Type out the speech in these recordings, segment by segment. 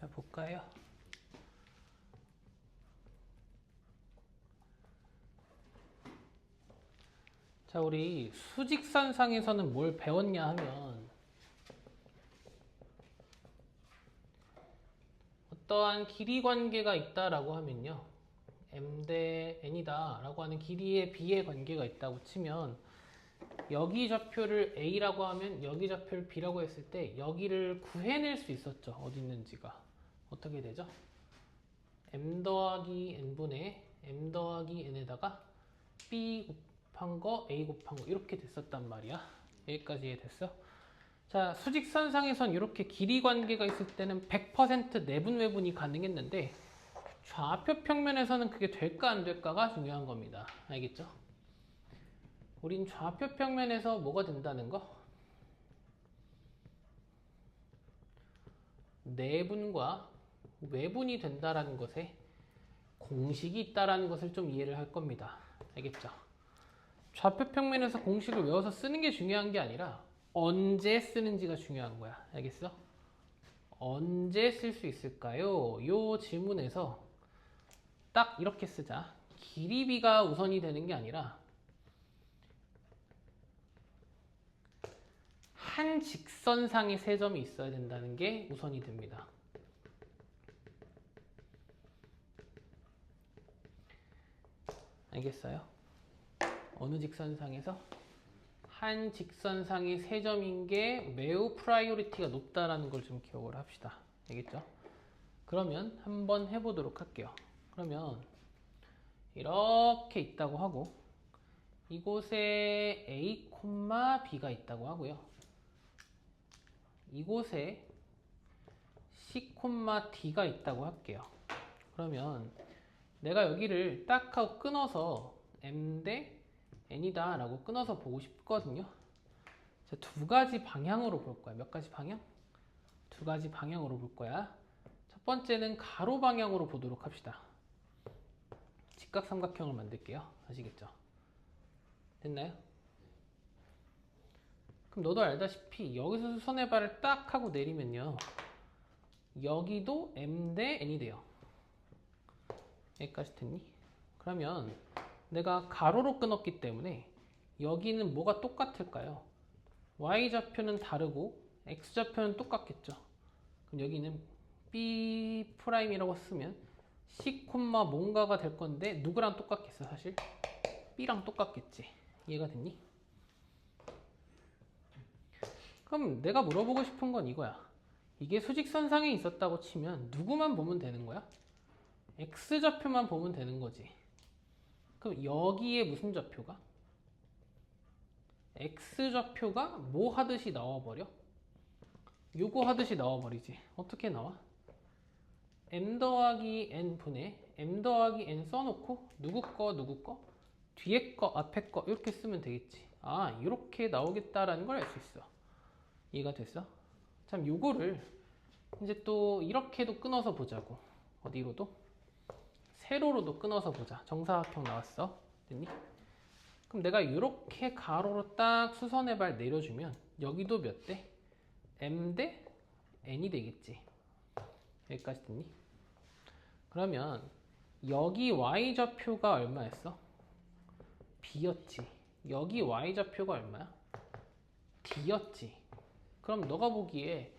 자, 볼까요? 자, 우리 수직선상에서는 뭘 배웠냐 하면 어떠한 길이 관계가 있다라고 하면요. m 대 n이다 라고 하는 길이의 b의 관계가 있다고 치면 여기 좌표를 a라고 하면 여기 좌표를 b라고 했을 때 여기를 구해낼 수 있었죠. 어디 있는지가. 어떻게 되죠? m 더하기 n분의 m 더하기 n에다가 b 곱한 거 a 곱한 거 이렇게 됐었단 말이야. 여기까지 이해됐어? 자, 수직선상에선 이렇게 길이 관계가 있을 때는 100% 내분 외분이 가능했는데 좌표 평면에서는 그게 될까 안 될까가 중요한 겁니다. 알겠죠? 우린 좌표 평면에서 뭐가 된다는 거? 내분과 외분이 된다라는 것에 공식이 있다라는 것을 좀 이해를 할 겁니다. 알겠죠? 좌표 평면에서 공식을 외워서 쓰는 게 중요한 게 아니라 언제 쓰는지가 중요한 거야. 알겠어? 언제 쓸 수 있을까요? 요 질문에서 딱 이렇게 쓰자. 길이비가 우선이 되는 게 아니라 한 직선상의 세 점이 있어야 된다는 게 우선이 됩니다. 알겠어요? 어느 직선상에서? 한 직선상의 세 점인 게 매우 프라이오리티가 높다라는 걸 좀 기억을 합시다. 알겠죠? 그러면 한번 해보도록 할게요. 그러면 이렇게 있다고 하고 이곳에 A, B가 있다고 하고요. 이곳에 C, D가 있다고 할게요. 그러면 내가 여기를 딱 하고 끊어서 M 대 N이다 라고 끊어서 보고 싶거든요. 자, 두 가지 방향으로 볼 거야. 몇 가지 방향? 두 가지 방향으로 볼 거야. 첫 번째는 가로 방향으로 보도록 합시다. 직각삼각형을 만들게요. 아시겠죠? 됐나요? 그럼 너도 알다시피 여기서 수선의 발을 딱 하고 내리면요. 여기도 M 대 N이 돼요. 여기까지 됐니? 그러면 내가 가로로 끊었기 때문에 여기는 뭐가 똑같을까요? Y좌표는 다르고 X좌표는 똑같겠죠. 그럼 여기는 B'이라고 쓰면 C, 뭔가가 될 건데 누구랑 똑같겠어 사실? B랑 똑같겠지. 이해가 됐니? 그럼 내가 물어보고 싶은 건 이거야. 이게 수직선상에 있었다고 치면 누구만 보면 되는 거야? X좌표만 보면 되는 거지. 그럼 여기에 무슨 좌표가? X좌표가 뭐 하듯이 나와버려? 요거 하듯이 나와버리지. 어떻게 나와? M 더하기 N 분의 M 더하기 N 써놓고 누구 거 뒤에 거 앞에 거 이렇게 쓰면 되겠지. 아, 이렇게 나오겠다라는 걸 알 수 있어. 이해가 됐어? 참 요거를 이제 또 이렇게도 끊어서 보자고. 어디로도? 세로로도 끊어서 보자. 정사각형 나왔어. 됐니? 그럼 내가 이렇게 가로로 딱 수선의 발 내려주면 여기도 몇 대? M 대 N이 되겠지. 여기까지 됐니? 그러면 여기 Y좌표가 얼마였어? B였지. 여기 Y좌표가 얼마야? D였지. 그럼 너가 보기에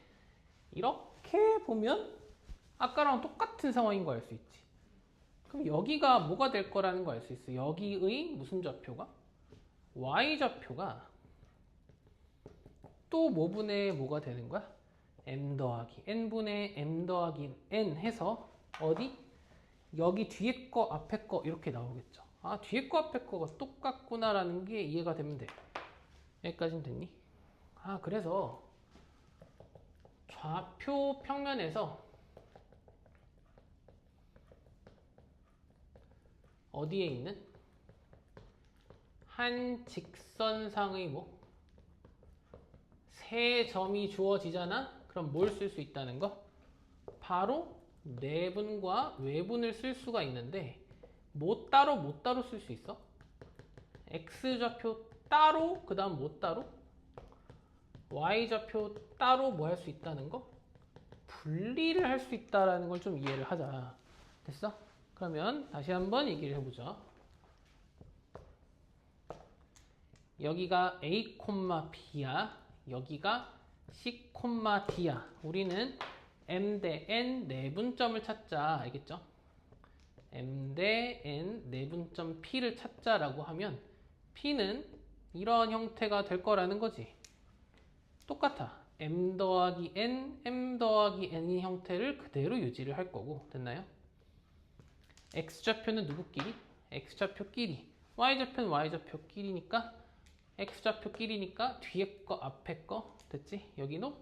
이렇게 보면 아까랑 똑같은 상황인 거 알 수 있지. 그럼 여기가 뭐가 될 거라는 거 알 수 있어. 여기의 무슨 좌표가? Y좌표가 또 뭐분의 뭐가 되는 거야? M 더하기 N분의 M 더하기 N 해서 어디? 여기 뒤에 거 앞에 거 이렇게 나오겠죠. 아, 뒤에 거 앞에 거가 똑같구나라는 게 이해가 되면 돼. 여기까지는 됐니? 아, 그래서 좌표 평면에서 어디에 있는 한 직선상의 뭐? 세 점이 주어지잖아? 그럼 뭘 쓸 수 있다는 거? 바로 내분과 외분을 쓸 수가 있는데 뭐 따로 쓸 수 있어? X좌표 따로 그 다음 뭐 따로? Y좌표 따로 뭐 할 수 있다는 거? 분리를 할 수 있다라는 걸 좀 이해를 하자. 됐어? 그러면 다시 한번 얘기를 해보자. 여기가 A, B야. 여기가 C, D야. 우리는 M 대 N 내분점을 찾자. 알겠죠? M 대 N 내분점 P를 찾자라고 하면 P는 이런 형태가 될 거라는 거지. 똑같아. M 더하기 N, M 더하기 N인 형태를 그대로 유지를 할 거고. 됐나요? X좌표는 누구끼리? X좌표끼리. Y좌표는 Y좌표끼리니까 X좌표끼리니까 뒤에 거 앞에 거 됐지? 여기도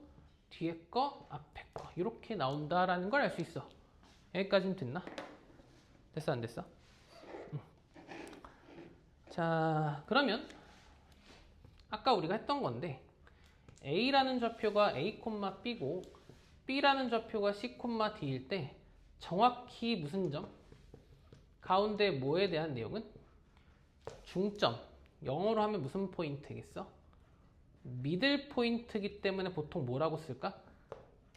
뒤에 거 앞에 거 이렇게 나온다라는 걸 알 수 있어. 여기까지는 됐나? 됐어 안 됐어? 자 그러면 아까 우리가 했던 건데 A라는 좌표가 A, B고 B라는 좌표가 C, D일 때 정확히 무슨 점? 가운데 뭐에 대한 내용은? 중점. 영어로 하면 무슨 포인트겠어? 미들 포인트이기 때문에 보통 뭐라고 쓸까?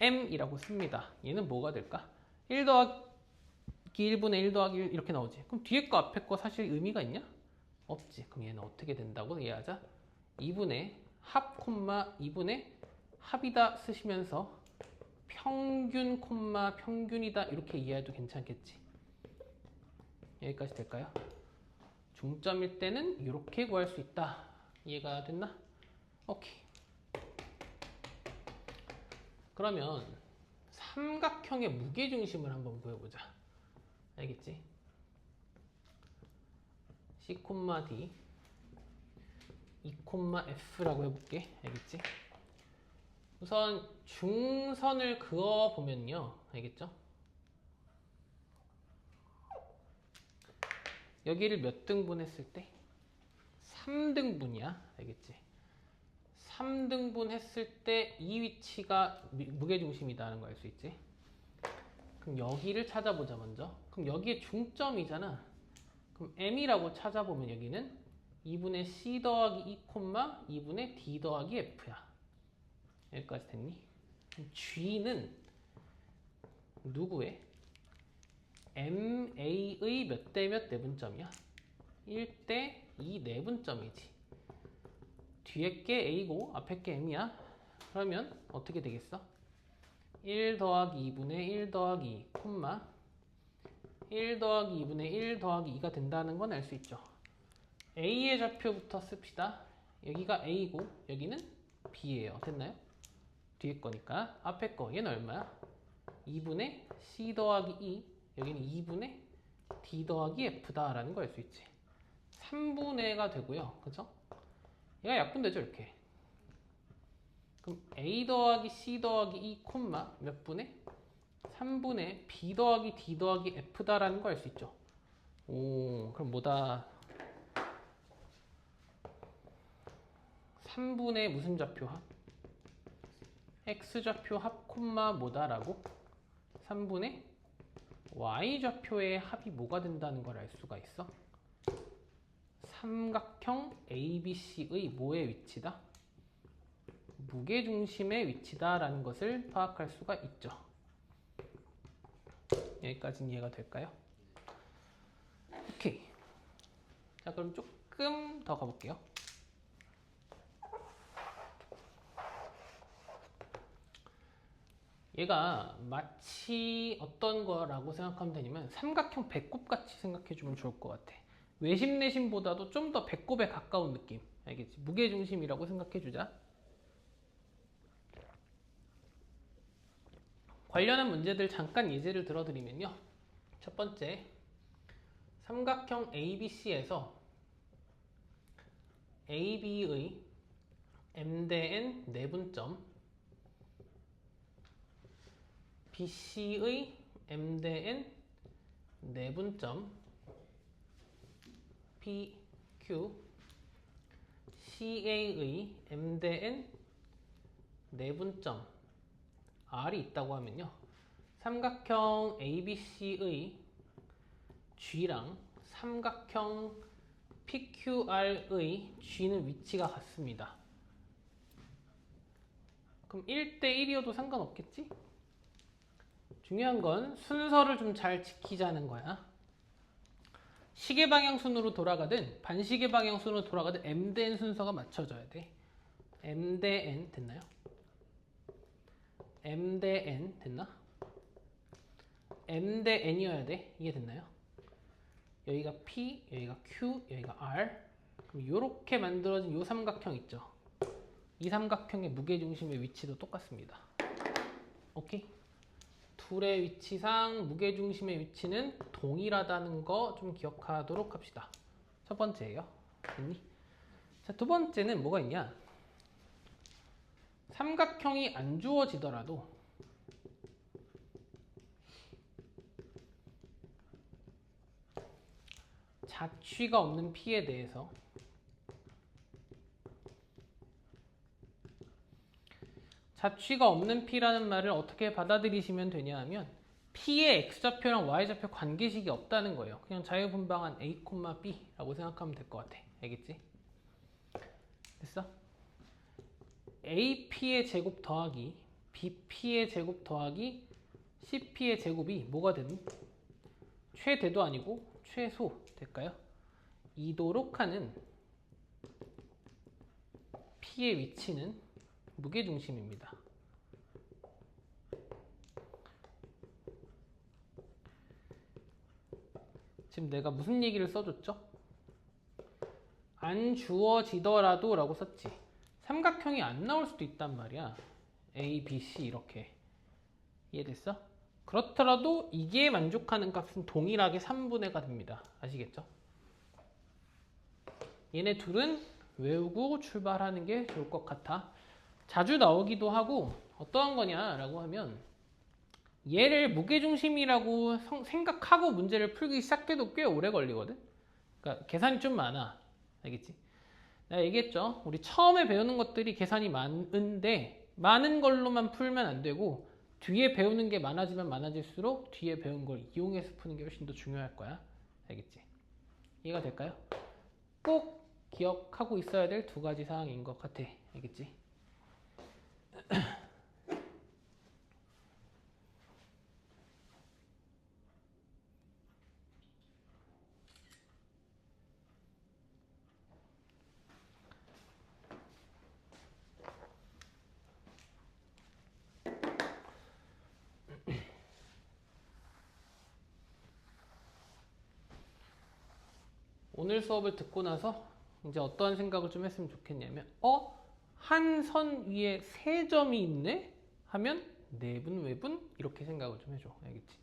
M이라고 씁니다. 얘는 뭐가 될까? 1 더하기 1분의 1 더하기 1 이렇게 나오지. 그럼 뒤에 거 앞에 거 사실 의미가 있냐? 없지. 그럼 얘는 어떻게 된다고 이해하자? 2분의 합, 2분의 합이다 쓰시면서 평균, 평균이다 이렇게 이해해도 괜찮겠지. 여기까지 될까요? 중점일 때는 이렇게 구할 수 있다. 이해가 됐나? 오케이. 그러면 삼각형의 무게중심을 한번 구해보자. 알겠지? C, D, E, F라고 해볼게. 알겠지? 우선 중선을 그어보면요. 알겠죠? 여기를 몇 등분 했을 때? 3등분이야. 알겠지? 3등분 했을 때 이 위치가 무게중심이다라는 걸 알 수 있지? 그럼 여기를 찾아보자 먼저. 그럼 여기에 중점이잖아. 그럼 M이라고 찾아보면 여기는 2분의 C 더하기 2, 2분의 D 더하기 F야. 여기까지 됐니? 그럼 G는 누구의? MA의 몇 대 몇 내분점이야? 1대 2 내분점이지. 뒤에 게 A고 앞에 게 M이야. 그러면 어떻게 되겠어? 1 더하기 2분의 1 더하기 2, 1 더하기 2분의 1 더하기 2가 된다는 건 알 수 있죠. A의 좌표부터 씁시다. 여기가 A고 여기는 B예요. 됐나요? 뒤에 거니까 앞에 거 얘는 얼마야? 2분의 C 더하기 2 여기는 2분의 D 더하기 F다라는 걸 알 수 있지. 3분의가 되고요. 그죠? 얘가 약분되죠 이렇게. 그럼 A 더하기 C 더하기 2, 몇 분의? 3분의 B 더하기 D 더하기 F다라는 걸 알 수 있죠. 오, 그럼 뭐다? 3분의 무슨 좌표 합? X좌표 합, 뭐다라고? 3분의 Y좌표의 합이 뭐가 된다는 걸 알 수가 있어? 삼각형 ABC의 뭐의 위치다? 무게중심의 위치다라는 것을 파악할 수가 있죠. 여기까지는 이해가 될까요? 오케이. 자, 그럼 조금 더 가볼게요. 얘가 마치 어떤 거라고 생각하면 되냐면 삼각형 배꼽같이 생각해주면 좋을 것 같아. 외심 내심보다도 좀 더 배꼽에 가까운 느낌. 알겠지? 무게중심이라고 생각해주자. 관련한 문제들 잠깐 예제를 들어드리면요. 첫 번째, 삼각형 ABC에서 AB의 M 대 N 내분점 BC의 M 대 N 내분점 PQ CA의 M 대 N 내분점 R이 있다고 하면요. 삼각형 ABC의 G랑 삼각형 PQR의 G는 위치가 같습니다. 그럼 1대 1이어도 상관없겠지? 중요한 건 순서를 좀 잘 지키자는 거야. 시계 방향순으로 돌아가든 반시계 방향순으로 돌아가든 M 대 N 순서가 맞춰져야 돼. M 대 N 됐나요? M 대 N 됐나? M 대 N이어야 돼. 이게 됐나요? 여기가 P, 여기가 Q, 여기가 R. 그럼 이렇게 만들어진 이 삼각형 있죠? 이 삼각형의 무게중심의 위치도 똑같습니다. 오케이? 둘의 위치상 무게중심의 위치는 동일하다는 거 좀 기억하도록 합시다. 첫 번째예요. 됐니? 자, 두 번째는 뭐가 있냐? 삼각형이 안 주어지더라도 자취가 없는 P에 대해서 자취가 없는 P라는 말을 어떻게 받아들이시면 되냐 하면 P의 X좌표랑 Y좌표 관계식이 없다는 거예요. 그냥 자유분방한 A, B라고 생각하면 될 것 같아. 알겠지? 됐어? AP의 제곱 더하기 BP의 제곱 더하기 CP의 제곱이 뭐가 되든 최대도 아니고 최소 될까요? 이도록 하는 P의 위치는 무게중심입니다. 지금 내가 무슨 얘기를 써줬죠? 안 주어지더라도 라고 썼지. 삼각형이 안 나올 수도 있단 말이야. A, B, C 이렇게. 이해됐어? 그렇더라도 이게 만족하는 값은 동일하게 3분의가 됩니다. 아시겠죠? 얘네 둘은 외우고 출발하는 게 좋을 것 같아. 자주 나오기도 하고 어떠한 거냐라고 하면 얘를 무게중심이라고 생각하고 문제를 풀기 시작해도 꽤 오래 걸리거든. 그러니까 계산이 좀 많아. 알겠지? 내가 얘기했죠. 우리 처음에 배우는 것들이 계산이 많은데 많은 걸로만 풀면 안 되고 뒤에 배우는 게 많아지면 많아질수록 뒤에 배운 걸 이용해서 푸는 게 훨씬 더 중요할 거야. 알겠지? 이해가 될까요? 꼭 기억하고 있어야 될 두 가지 사항인 것 같아. 알겠지? 오늘 수업을 듣고 나서 이제 어떤 생각을 좀 했으면 좋겠냐면 한 선 위에 세 점이 있네? 하면 내분, 외분? 이렇게 생각을 좀 해줘. 알겠지?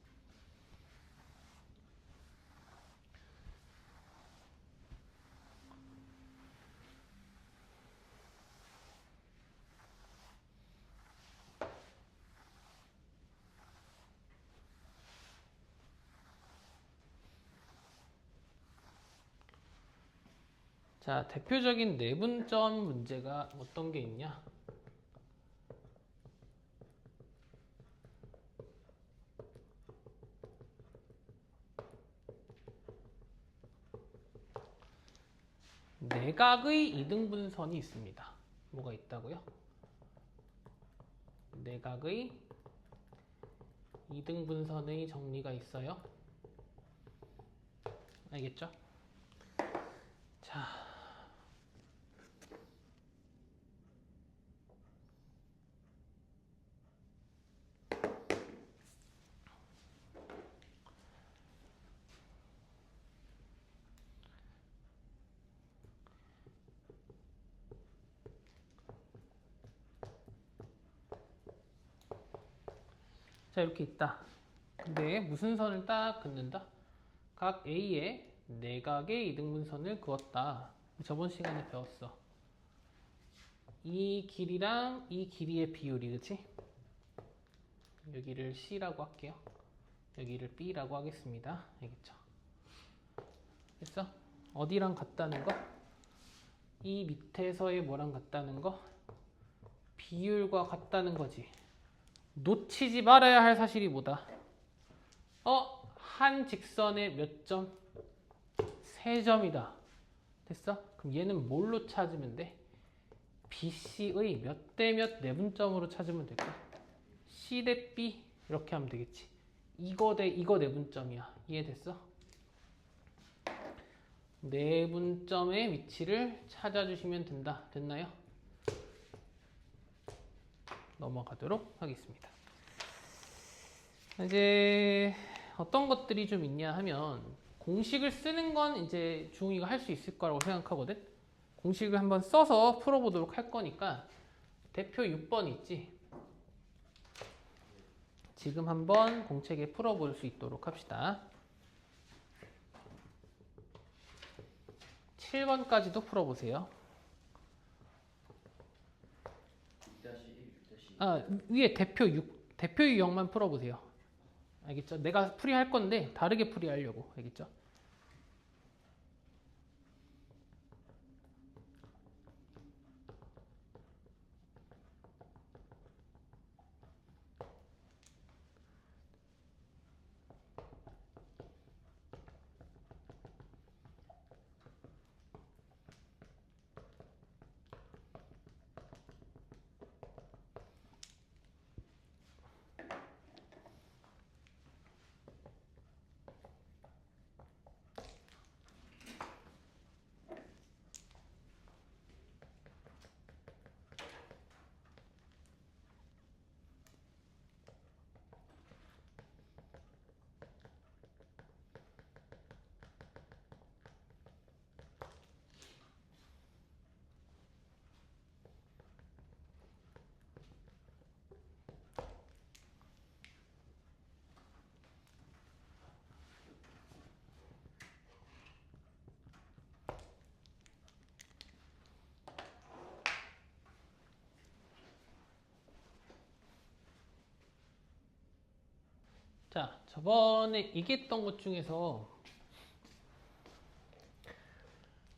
자, 대표적인 내분점 문제가 어떤 게 있냐? 내각의 이등분선이 있습니다. 뭐가 있다고요? 내각의 이등분선의 정리가 있어요. 알겠죠? 자, 이렇게 있다. 근데 무슨 선을 딱 긋는다? 각 A에 내각의 이등분선을 그었다. 저번 시간에 배웠어. 이 길이랑 이 길이의 비율이, 그치? 여기를 C라고 할게요. 여기를 B라고 하겠습니다. 알겠죠? 됐어? 어디랑 같다는 거? 이 밑에서의 뭐랑 같다는 거? 비율과 같다는 거지. 놓치지 말아야 할 사실이 뭐다? 한 직선에 몇 점? 3점이다. 됐어? 그럼 얘는 뭘로 찾으면 돼? BC의 몇 대 몇 내분점으로 찾으면 될까? C 대 B 이렇게 하면 되겠지. 이거 대 이거 내분점이야. 이해됐어? 내분점의 위치를 찾아주시면 된다. 됐나요? 넘어가도록 하겠습니다. 이제 어떤 것들이 좀 있냐 하면 공식을 쓰는 건 이제 중이가 할 수 있을 거라고 생각하거든. 공식을 한번 써서 풀어보도록 할 거니까 대표 6번 있지? 지금 한번 공책에 풀어볼 수 있도록 합시다. 7번까지도 풀어보세요. 위에 대표 유형만 풀어보세요. 알겠죠? 내가 풀이할 건데 다르게 풀이하려고. 알겠죠? 자, 저번에 얘기했던 것 중에서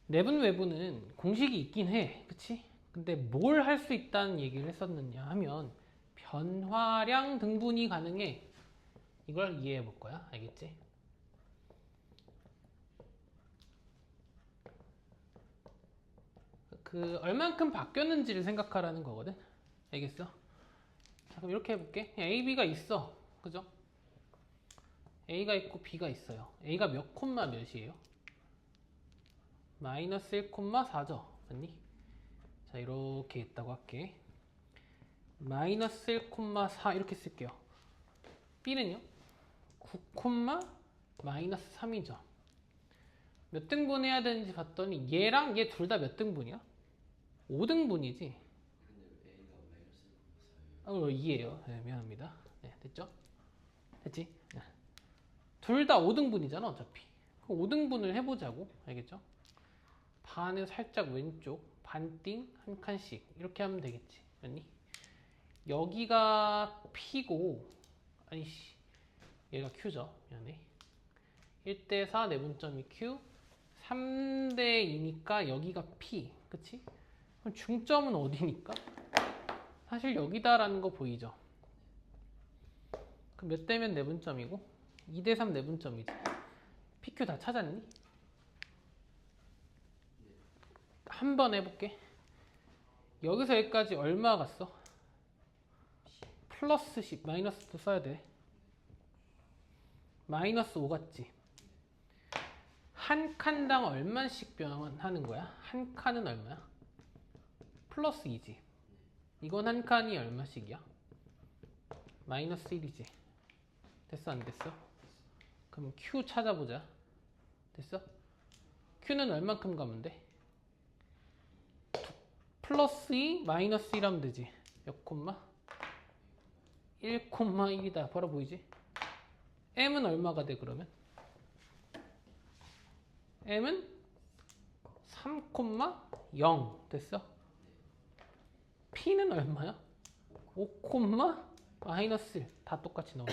내분 외부는 공식이 있긴 해. 그치? 근데 뭘 할 수 있다는 얘기를 했었느냐 하면 변화량 등분이 가능해. 이걸 이해해 볼 거야. 알겠지? 그 얼만큼 바뀌었는지를 생각하라는 거거든. 알겠어? 자, 그럼 이렇게 해볼게. A, B가 있어. 그죠? A가 있고 B가 있어요. A가 몇 콤마 몇이에요? 마이너스 1,4죠. 맞니? 자, 이렇게 있다고 할게. 마이너스 1,4 이렇게 쓸게요. B는요? 9, 마이너스 3이죠. 몇 등분 해야 되는지 봤더니 얘랑 얘 둘 다 몇 등분이야? 5등분이지. 아, 2예요. 네, 미안합니다. 네, 됐죠? 됐지? 네. 둘 다 5등분이잖아, 어차피. 5등분을 해보자고. 알겠죠? 반을 살짝 왼쪽, 반띵 한 칸씩. 이렇게 하면 되겠지. 맞니? 여기가 P고, 아니씨. 얘가 Q죠. 미안해. 1대4 내분점이 Q, 3대2니까 여기가 P. 그치? 그럼 중점은 어디니까? 사실 여기다라는 거 보이죠? 그럼 몇 대면 내분점이고? 2대3 내분점이지. PQ 다 찾았니? 한 번 해볼게. 여기서 여기까지 얼마 갔어? 플러스 10, 마이너스도 써야 돼. 마이너스 5 갔지? 한 칸당 얼마씩 변하는 거야? 한 칸은 얼마야? 플러스 2지. 이건 한 칸이 얼마씩이야? 마이너스 1이지. 됐어 안 됐어? 그럼 Q 찾아보자. 됐어? Q는 얼만큼 가면 돼? 플러스 2, 마이너스 1 하면 되지. 몇 콤마? 1,1이다. 바로 보이지? M은 얼마가 돼 그러면? M은 3,0 됐어? P는 얼마야? 5, 마이너스 1. 다 똑같이 넣어.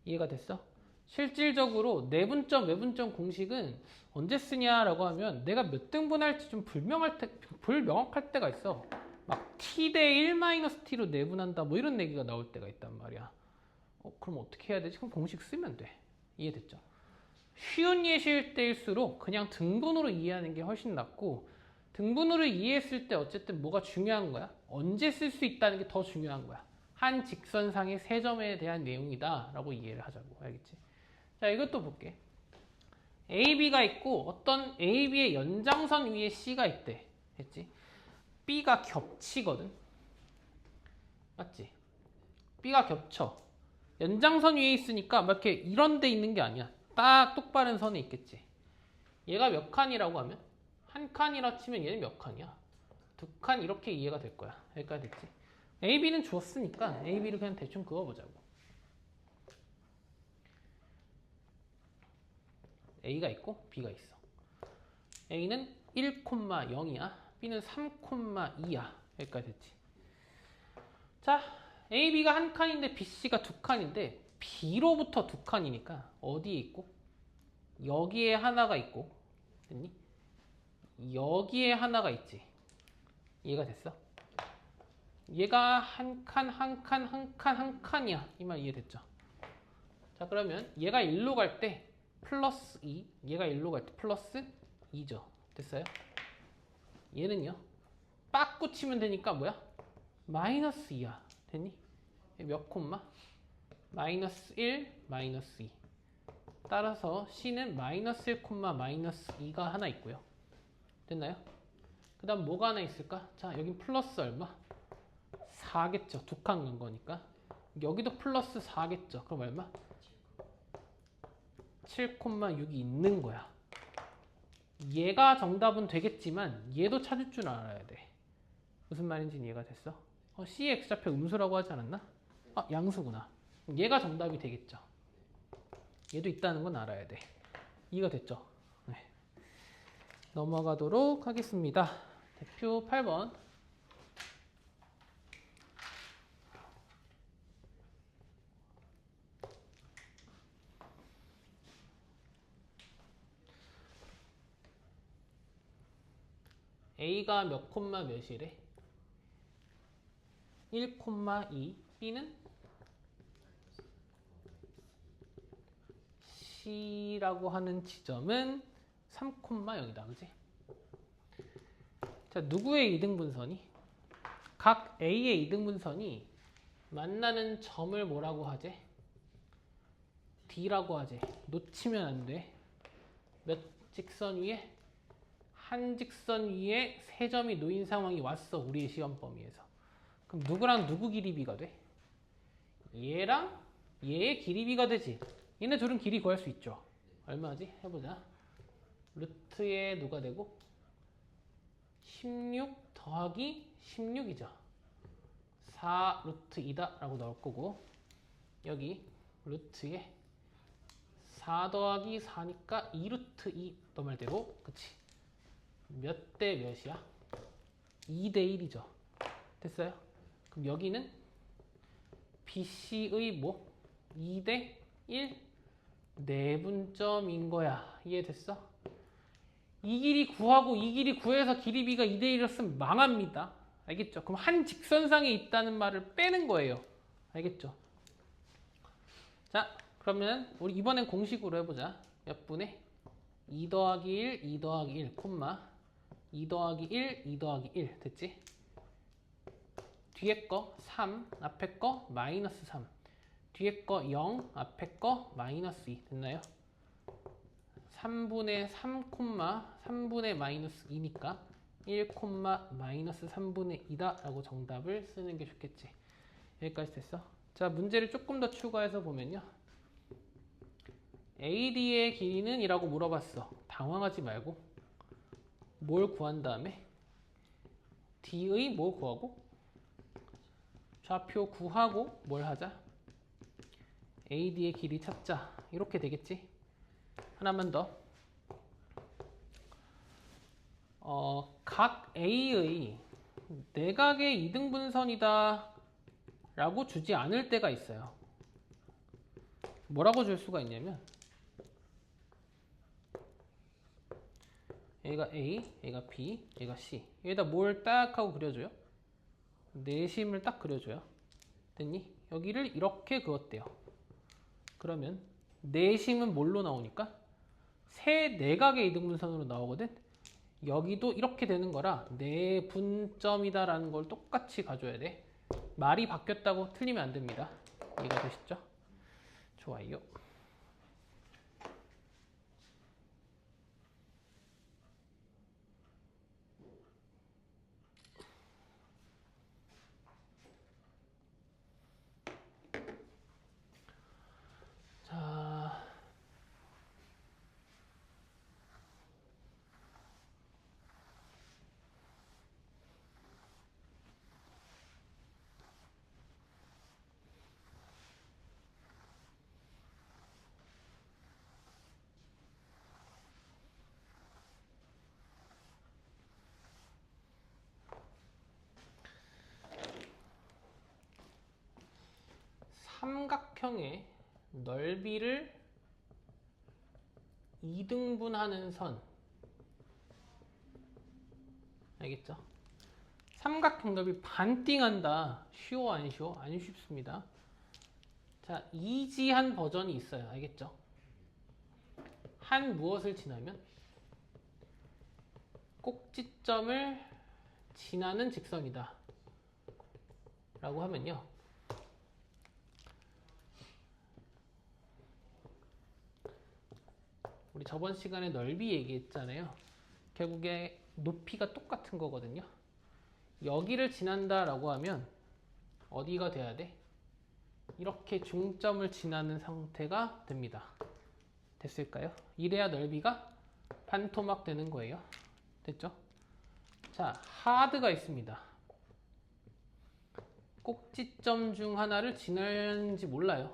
이해가 됐어? 실질적으로 내분점, 외분점 공식은 언제 쓰냐라고 하면 내가 몇 등분할지 좀 불명확할 때가 있어. 막 T대 1-T로 내분한다 뭐 이런 얘기가 나올 때가 있단 말이야. 그럼 어떻게 해야 되지? 그럼 공식 쓰면 돼. 이해됐죠? 쉬운 예시일 때일수록 그냥 등분으로 이해하는 게 훨씬 낫고 등분으로 이해했을 때 어쨌든 뭐가 중요한 거야? 언제 쓸 수 있다는 게 더 중요한 거야. 한 직선상의 세 점에 대한 내용이다 라고 이해를 하자고. 알겠지? 자, 이것도 볼게. AB가 있고 어떤 AB의 연장선 위에 C가 있대. 했지? B가 겹치거든. 맞지? B가 겹쳐. 연장선 위에 있으니까 막 이렇게 이런 데 있는 게 아니야. 딱 똑바른 선에 있겠지. 얘가 몇 칸이라고 하면? 한 칸이라 치면 얘는 몇 칸이야? 두 칸 이렇게 이해가 될 거야. 여기까지 됐지? AB는 주었으니까 AB를 그냥 대충 그어보자고. A가 있고 B가 있어. A는 1,0이야. B는 3,2야. 여기까지 됐지? 자, AB가 한 칸인데 BC가 두 칸인데 B로부터 두 칸이니까 어디에 있고? 여기에 하나가 있고, 됐니? 여기에 하나가 있지. 이해가 됐어? 얘가 한 칸, 한 칸, 한 칸, 한 칸이야. 이 말 이해됐죠? 자, 그러면 얘가 1로 갈 때 플러스 2, 얘가 1로 갈 때 플러스 2죠. 됐어요? 얘는요? 빠꾸 치면 되니까 뭐야? 마이너스 2야. 됐니? 몇 콤마? 마이너스 1, 마이너스 2. 따라서 C는 마이너스 1, 마이너스 2가 하나 있고요. 됐나요? 그 다음 뭐가 하나 있을까? 자, 여긴 플러스 얼마? 4겠죠. 두 칸 간 거니까. 여기도 플러스 4겠죠. 그럼 얼마? 7,6이 있는 거야. 얘가 정답은 되겠지만 얘도 찾을 줄 알아야 돼. 무슨 말인지 이해가 됐어? C의 X좌표 음수라고 하지 않았나? 아, 양수구나. 얘가 정답이 되겠죠. 얘도 있다는 건 알아야 돼. 이해가 됐죠? 네. 넘어가도록 하겠습니다. 대표 8번. A가 몇 콤마 몇이래? 1,2. B는 C라고 하는 지점은 3,0이다. 그지? 자, 누구의 이등분선이? 각 A의 이등분선이 만나는 점을 뭐라고 하지? D라고 하지. 놓치면 안 돼. 몇 직선 위에? 한 직선 위에 세 점이 놓인 상황이 왔어. 우리의 시험 범위에서. 그럼 누구랑 누구 길이 B가 돼? 얘랑 얘의 길이 B가 되지. 얘네 둘은 길이 구할 수 있죠. 얼마지? 해보자. 루트에 누가 되고? 16 더하기 16이죠. 4 루트 2다 라고 나올 거고, 여기 루트에 4 더하기 4니까 2 루트 2 넘을 되고, 그치? 몇 대 몇이야? 2대 1이죠. 됐어요? 그럼 여기는 BC의 뭐? 2대 1 내분점인 거야. 이해됐어? 이 길이 구하고 이 길이 구해서 길이 B가 2대 1이었으면 망합니다. 알겠죠? 그럼 한 직선상에 있다는 말을 빼는 거예요. 알겠죠? 자, 그러면 우리 이번엔 공식으로 해보자. 몇 분의? 2 더하기 1, 2 더하기 1, 콤마 2 더하기 1, 2 더하기 1 됐지? 뒤에 거 3, 앞에 거 마이너스 3, 뒤에 거 0, 앞에 거 마이너스 2 됐나요? 3분의 3, 3분의 마이너스 2니까 1, 마이너스 3분의 2다 라고 정답을 쓰는 게 좋겠지. 여기까지 됐어? 자, 문제를 조금 더 추가해서 보면요. AD의 길이는 이라고 물어봤어. 당황하지 말고 뭘 구한 다음에 D의 뭐 구하고 좌표 구하고 뭘 하자? AD의 길이 찾자. 이렇게 되겠지? 하나만 더. 각 A의 내각의 이등분선이다 라고 주지 않을 때가 있어요. 뭐라고 줄 수가 있냐면 얘가 A, 얘가 B, 얘가 C. 여기다 뭘 딱 하고 그려줘요? 내심을 딱 그려줘요. 됐니? 여기를 이렇게 그었대요. 그러면 내심은 뭘로 나오니까? 세 내각의 이등분선으로 나오거든? 여기도 이렇게 되는 거라 내분점이다라는 걸 똑같이 가져야 돼. 말이 바뀌었다고 틀리면 안 됩니다. 이해가 되시죠? 좋아요. 자, 삼각형의 넓이를 2등분하는 선. 알겠죠? 삼각형 넓이 반띵한다. 쉬워 안 쉬워? 안 쉽습니다. 자, 이지한 버전이 있어요. 알겠죠? 한 무엇을 지나면 꼭지점을 지나는 직선이다 라고 하면요, 우리 저번 시간에 넓이 얘기했잖아요. 결국에 높이가 똑같은 거거든요. 여기를 지난다 라고 하면 어디가 돼야 돼? 이렇게 중점을 지나는 상태가 됩니다. 됐을까요? 이래야 넓이가 반토막 되는 거예요. 됐죠? 자, 하드가 있습니다. 꼭지점 중 하나를 지나는지 몰라요.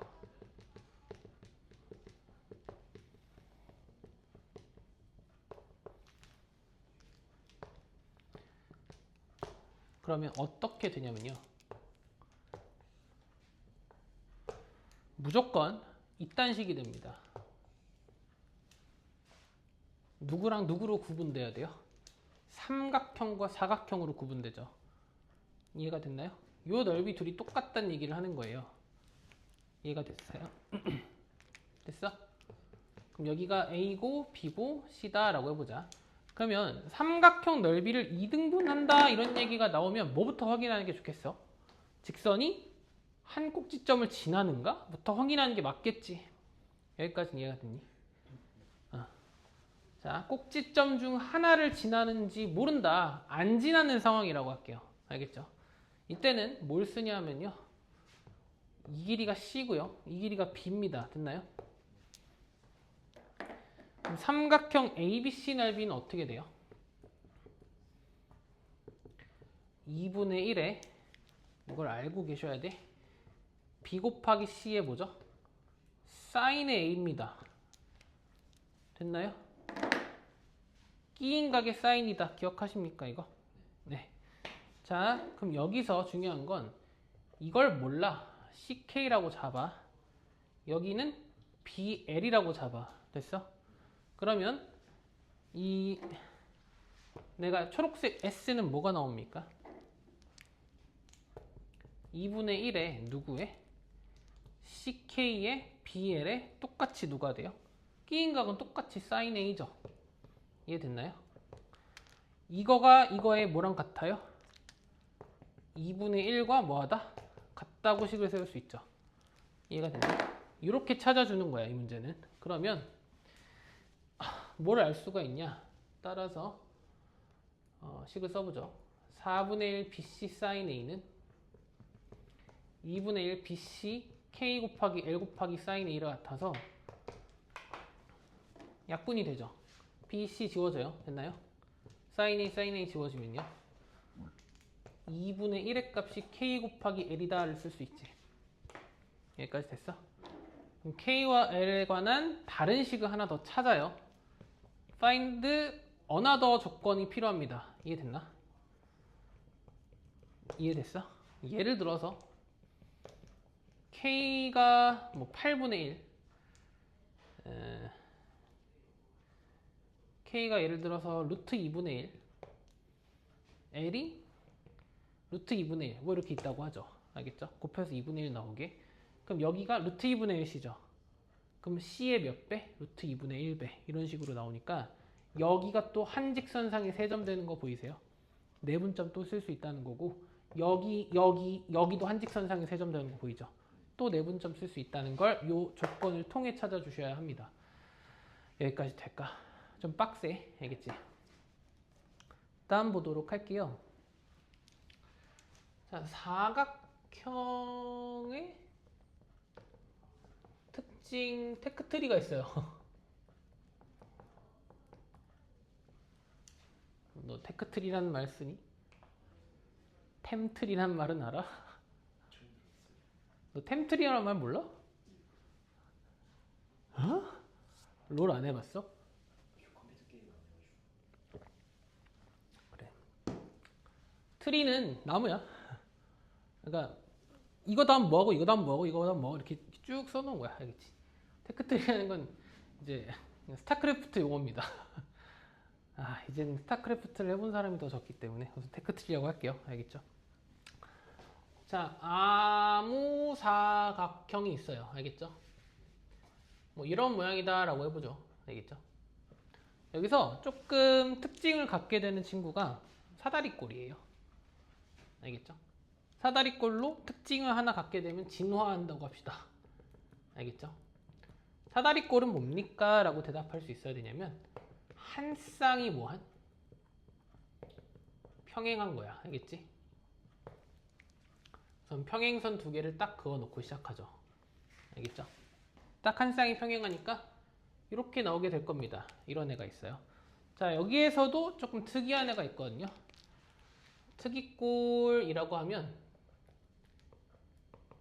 그러면 어떻게 되냐면요, 무조건 이딴 식이 됩니다. 누구랑 누구로 구분돼야 돼요? 삼각형과 사각형으로 구분되죠. 이해가 됐나요? 요 넓이 둘이 똑같다는 얘기를 하는 거예요. 이해가 됐어요? 됐어? 그럼 여기가 A고 B고 C다 라고 해보자. 그러면 삼각형 넓이를 2등분한다 이런 얘기가 나오면 뭐부터 확인하는 게 좋겠어? 직선이 한 꼭지점을 지나는가? 부터 확인하는 게 맞겠지. 여기까지는 이해가 됐니? 자, 꼭지점 중 하나를 지나는지 모른다. 안 지나는 상황이라고 할게요. 알겠죠? 이때는 뭘 쓰냐면요, 이 길이가 C고요. 이 길이가 B입니다. 됐나요? 그럼 삼각형 ABC 넓이는 어떻게 돼요? 2분의 1에 이걸 알고 계셔야 돼. B 곱하기 C의 뭐죠? 사인의 A입니다. 됐나요? 끼인 각의 사인이다. 기억하십니까 이거? 네. 자, 그럼 여기서 중요한 건 이걸 몰라. CK라고 잡아. 여기는 BL이라고 잡아. 됐어? 그러면 이 내가 초록색 S는 뭐가 나옵니까? 2분의 1에 누구에? CK에 BL에 똑같이 누가 돼요? 끼인 각은 똑같이 사인 A죠. 이해됐나요? 이거가 이거의 뭐랑 같아요? 2분의 1과 뭐하다? 같다고 식을 세울 수 있죠. 이해가 됐나요? 이렇게 찾아주는 거야, 이 문제는. 그러면 뭘 알 수가 있냐? 따라서 식을 써보죠. 4분의 1 BC 사인 A는 2분의 1 BC K 곱하기 L 곱하기 사인 A를 같아서 약분이 되죠. BC 지워져요. 됐나요? 사인 A 지워지면요, 2분의 1의 값이 K 곱하기 L이다를 쓸 수 있지. 여기까지 됐어? 그럼 K와 L에 관한 다른 식을 하나 더 찾아요. find another 조건이 필요합니다. 이해됐나? 이해됐어? 예를 들어서 K가 뭐 8분의 1, K가 예를 들어서 루트 2분의 1, L이 루트 2분의 1, 뭐 이렇게 있다고 하죠. 알겠죠? 곱해서 2분의 1 나오게. 그럼 여기가 루트 2분의 1이죠. 그럼 C의 몇 배? 루트 2분의 1배. 이런 식으로 나오니까 여기가 또 한 직선상에 3점 되는 거 보이세요? 내분점 또 쓸 수 있다는 거고, 여기도 한직선상에 3점 되는 거 보이죠? 또 내분점 쓸 수 있다는 걸 이 조건을 통해 찾아주셔야 합니다. 여기까지 될까? 좀 빡세, 알겠지? 다음 보도록 할게요. 자, 사각형의 특징 테크트리가 있어요. 너 테크트리라는 말 쓰니? 템트리라는 말은 알아? 너 템트리라는 말 몰라? 어? 롤 안 해봤어? 그래. 트리는 나무야. 그러니까 이거 다음 뭐하고 이거 다음 뭐하고 이거 다음 뭐하고 이렇게 쭉 써놓은 거야. 알겠지? 테크트리라는 건 이제 스타크래프트 용어입니다. 아, 이제는 스타크래프트를 해본 사람이 더 적기 때문에 그래서 테크트리라고 할게요. 알겠죠? 자, 아무사각형이 있어요. 알겠죠? 뭐 이런 모양이다 라고 해보죠. 알겠죠? 여기서 조금 특징을 갖게 되는 친구가 사다리꼴이에요. 알겠죠? 사다리꼴로 특징을 하나 갖게 되면 진화한다고 합시다. 알겠죠? 사다리꼴은 뭡니까? 라고 대답할 수 있어야 되냐면 한 쌍이 뭐한? 평행한 거야. 알겠지? 우선 평행선 2개를 딱 그어놓고 시작하죠. 알겠죠? 딱 한 쌍이 평행하니까 이렇게 나오게 될 겁니다. 이런 애가 있어요. 자, 여기에서도 조금 특이한 애가 있거든요. 특이꼴이라고 하면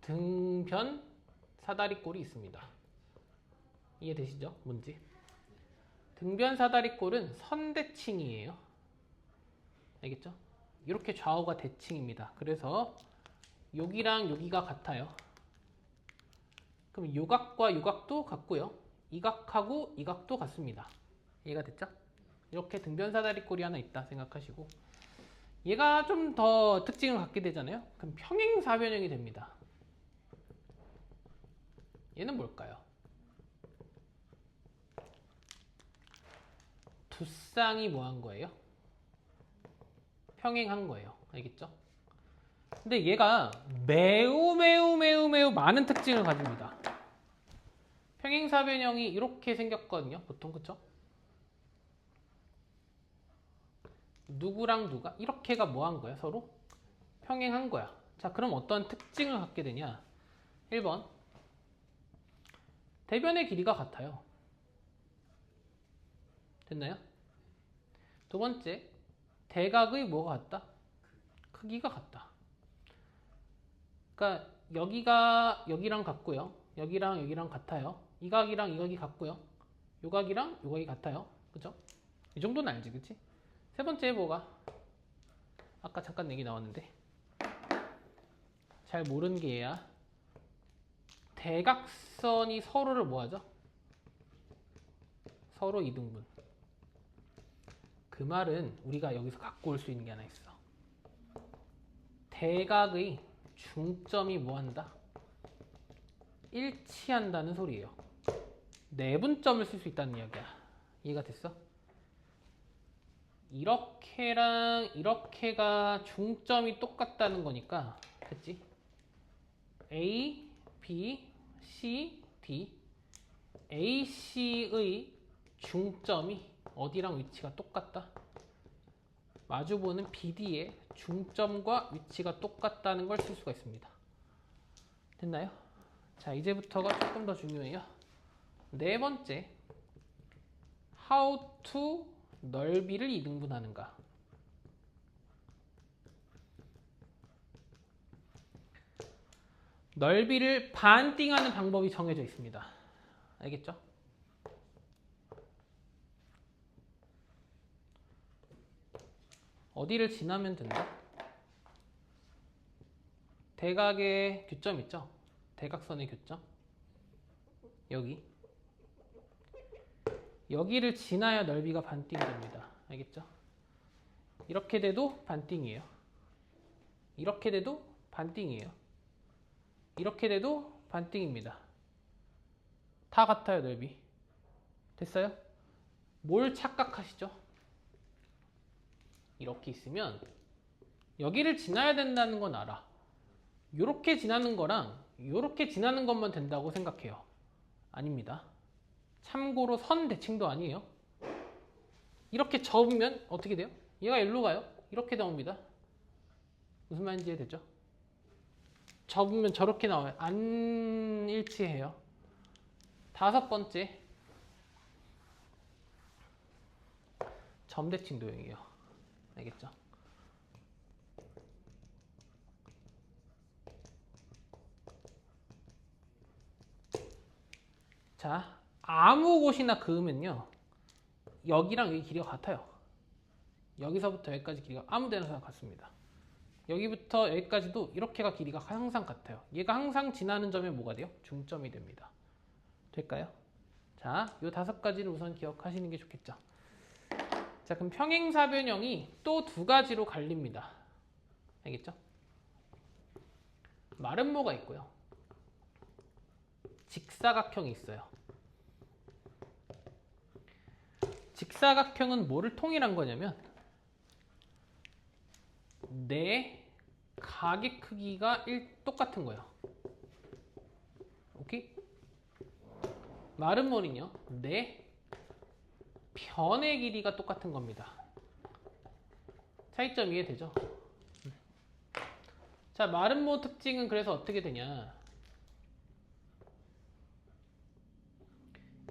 등변 사다리꼴이 있습니다. 이해되시죠? 뭔지? 등변 사다리꼴은 선대칭이에요. 알겠죠? 이렇게 좌우가 대칭입니다. 그래서 여기랑 여기가 같아요. 그럼 요 각과 요 각도 같고요. 이 각하고 이 각도 같습니다. 이해가 됐죠? 이렇게 등변 사다리꼴이 하나 있다 생각하시고 얘가 좀 더 특징을 갖게 되잖아요. 그럼 평행사변형이 됩니다. 얘는 뭘까요? 두 쌍이 뭐 한 거예요? 평행한 거예요. 알겠죠? 근데 얘가 매우 많은 특징을 가집니다. 평행사변형이 이렇게 생겼거든요. 보통 그쵸? 누구랑 누가 이렇게가 뭐 한 거야? 서로 평행한 거야. 자, 그럼 어떤 특징을 갖게 되냐? 1번 대변의 길이가 같아요. 됐나요? 두 번째 대각의 뭐가 같다? 크기가 같다. 그러니까 여기가 여기랑 같고요. 여기랑 여기랑 같아요. 이 각이랑 이 각이 같고요. 요 각이랑 요 각이 같아요. 그죠? 이 정도는 알지, 그치? 세 번째 뭐가? 아까 잠깐 얘기 나왔는데 잘 모르는 게 얘야. 대각선이 서로를 뭐하죠? 서로 이등분. 그 말은 우리가 여기서 갖고 올 수 있는 게 하나 있어. 대각의 중점이 뭐한다? 일치한다는 소리예요. 내분점을 쓸 수 있다는 이야기야. 이해가 됐어? 이렇게랑 이렇게가 중점이 똑같다는 거니까 됐지? A, B, C, D AC의 중점이 어디랑 위치가 똑같다? 마주보는 BD의 중점과 위치가 똑같다는 걸 쓸 수가 있습니다. 됐나요? 자, 이제부터가 조금 더 중요해요. 네 번째, how to 넓이를 이등분하는가? 넓이를 반띵하는 방법이 정해져 있습니다. 알겠죠? 어디를 지나면 된다? 대각의 교점 있죠? 대각선의 교점. 여기를 지나야 넓이가 반띵이 됩니다. 알겠죠? 이렇게 돼도 반띵이에요. 이렇게 돼도 반띵이에요. 이렇게 돼도 반띵입니다. 다 같아요, 넓이. 됐어요? 뭘 착각하시죠? 이렇게 있으면 여기를 지나야 된다는 건 알아. 요렇게 지나는 거랑 요렇게 지나는 것만 된다고 생각해요. 아닙니다. 참고로 선 대칭도 아니에요. 이렇게 접으면 어떻게 돼요? 얘가 일로 가요. 이렇게 나옵니다. 무슨 말인지 이해되죠? 접으면 저렇게 나와요. 안 일치해요. 다섯 번째, 점대칭 도형이에요. 알겠죠? 자, 아무 곳이나 그으면요, 여기랑 여기 길이가 같아요. 여기서부터 여기까지 길이가 아무 데나 같습니다. 여기부터 여기까지도 이렇게가 길이가 항상 같아요. 얘가 항상 지나는 점에 뭐가 돼요? 중점이 됩니다. 될까요? 자, 요 다섯 가지를 우선 기억하시는 게 좋겠죠. 자, 그럼 평행사변형이 또 두 가지로 갈립니다. 알겠죠? 마름모가 있고요. 직사각형이 있어요. 직사각형은 뭐를 통일한 거냐면 내 각의 크기가 똑같은 거예요. 오케이? 마름모는요, 내 변의 길이가 똑같은 겁니다. 차이점 이해되죠? 자, 마름모 특징은 그래서 어떻게 되냐,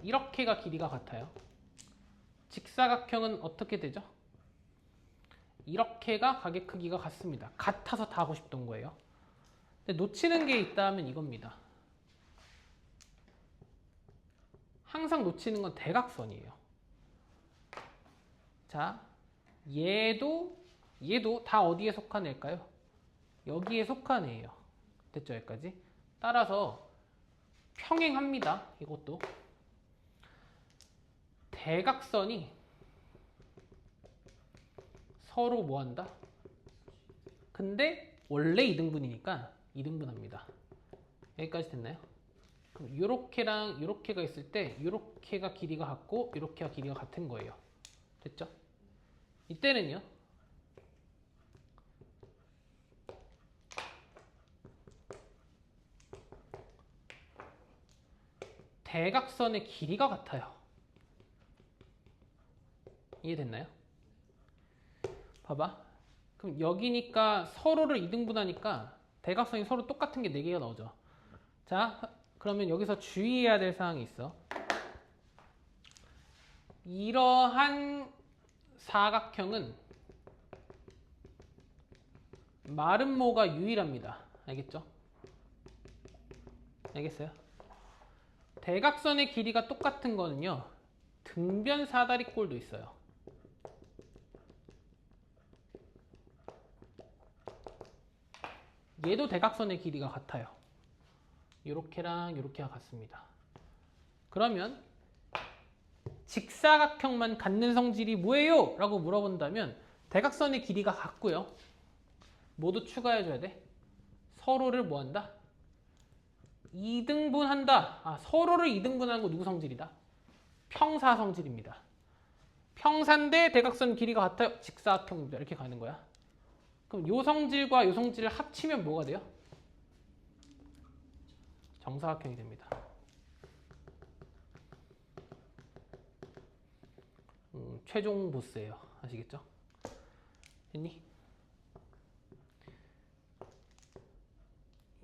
이렇게가 길이가 같아요. 직사각형은 어떻게 되죠? 이렇게가 각의 크기가 같습니다. 같아서 다 하고 싶던 거예요. 근데 놓치는 게 있다 하면 이겁니다. 항상 놓치는 건 대각선이에요. 자, 얘도 다 어디에 속한 애일까요? 여기에 속한 애예요. 됐죠? 여기까지. 따라서 평행합니다. 이것도. 대각선이 서로 뭐한다? 근데 원래 2등분이니까 2등분합니다. 여기까지 됐나요? 그럼 요렇게랑 요렇게가 있을 때 요렇게가 길이가 같고 요렇게가 길이가 같은 거예요. 됐죠? 이때는요, 대각선의 길이가 같아요. 이해됐나요? 봐봐. 그럼 여기니까 서로를 2등분하니까 대각선이 서로 똑같은 게 4개가 나오죠. 자, 그러면 여기서 주의해야 될 사항이 있어. 이러한 사각형은 마름모가 유일합니다. 알겠죠? 알겠어요? 대각선의 길이가 똑같은 거는요, 등변 사다리꼴도 있어요. 얘도 대각선의 길이가 같아요. 요렇게랑 요렇게가 같습니다. 그러면 직사각형만 갖는 성질이 뭐예요? 라고 물어본다면 대각선의 길이가 같고요. 모두 추가해줘야 돼. 서로를 뭐한다? 2등분한다. 서로를 2등분하는 거 누구 성질이다? 평사 성질입니다. 평사인데 대각선 길이가 같아요. 직사각형입니다. 이렇게 가는 거야. 그럼 요 성질과 요 성질을 합치면 뭐가 돼요? 정사각형이 됩니다. 최종 보스예요. 아시겠죠? 됐니?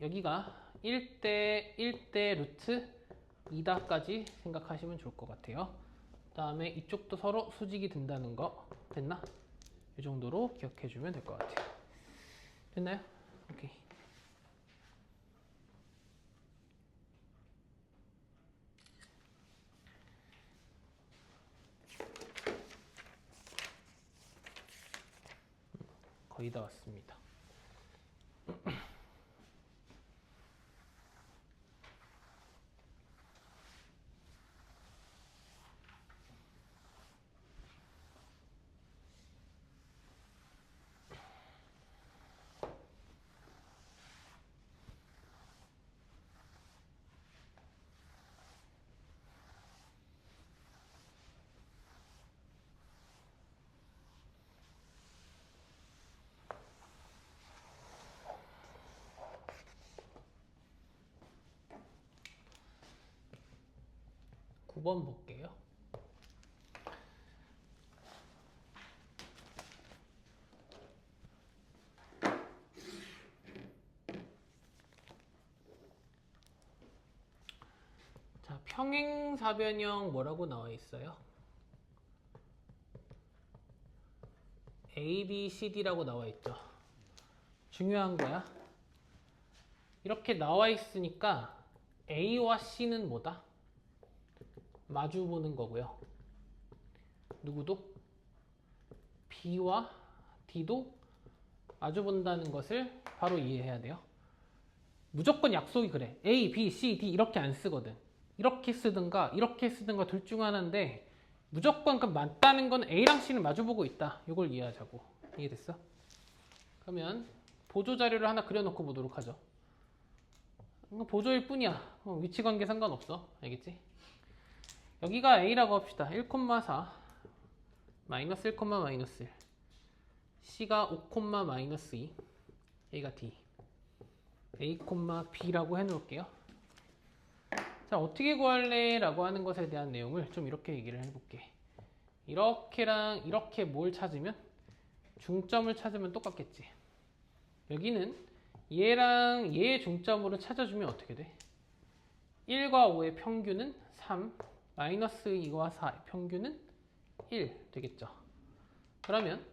여기가 1대 1대 루트 2다까지 생각하시면 좋을 것 같아요. 그 다음에 이쪽도 서로 수직이 된다는 거 됐나? 이 정도로 기억해주면 될 것 같아요. 됐나요? 오케이. 거의 다 왔습니다. 5번 볼게요. 자, 평행사변형 뭐라고 나와 있어요? A, B, C, D라고 나와 있죠. 중요한 거야. 이렇게 나와 있으니까 A와 C는 뭐다? 마주 보는 거고요. 누구도? B와 D도 마주 본다는 것을 바로 이해해야 돼요. 무조건 약속이 그래. A, B, C, D 이렇게 안 쓰거든. 이렇게 쓰든가 이렇게 쓰든가 둘 중 하나인데 무조건 그 맞다는 건 A랑 C는 마주보고 있다. 이걸 이해하자고. 이해됐어? 그러면 보조 자료를 하나 그려놓고 보도록 하죠. 보조일 뿐이야. 위치 관계 상관없어. 알겠지? 여기가 A라고 합시다. 1,4 마이너스 1, 마이너스 1 C가 5, 마이너스 2 A가 D A, B라고 해놓을게요. 자, 어떻게 구할래? 라고 하는 것에 대한 내용을 좀 이렇게 얘기를 해볼게. 이렇게랑 이렇게 뭘 찾으면? 중점을 찾으면 똑같겠지. 여기는 얘랑 얘의 중점으로 찾아주면 어떻게 돼? 1과 5의 평균은 3, 마이너스 2와 4의 평균은 1 되겠죠. 그러면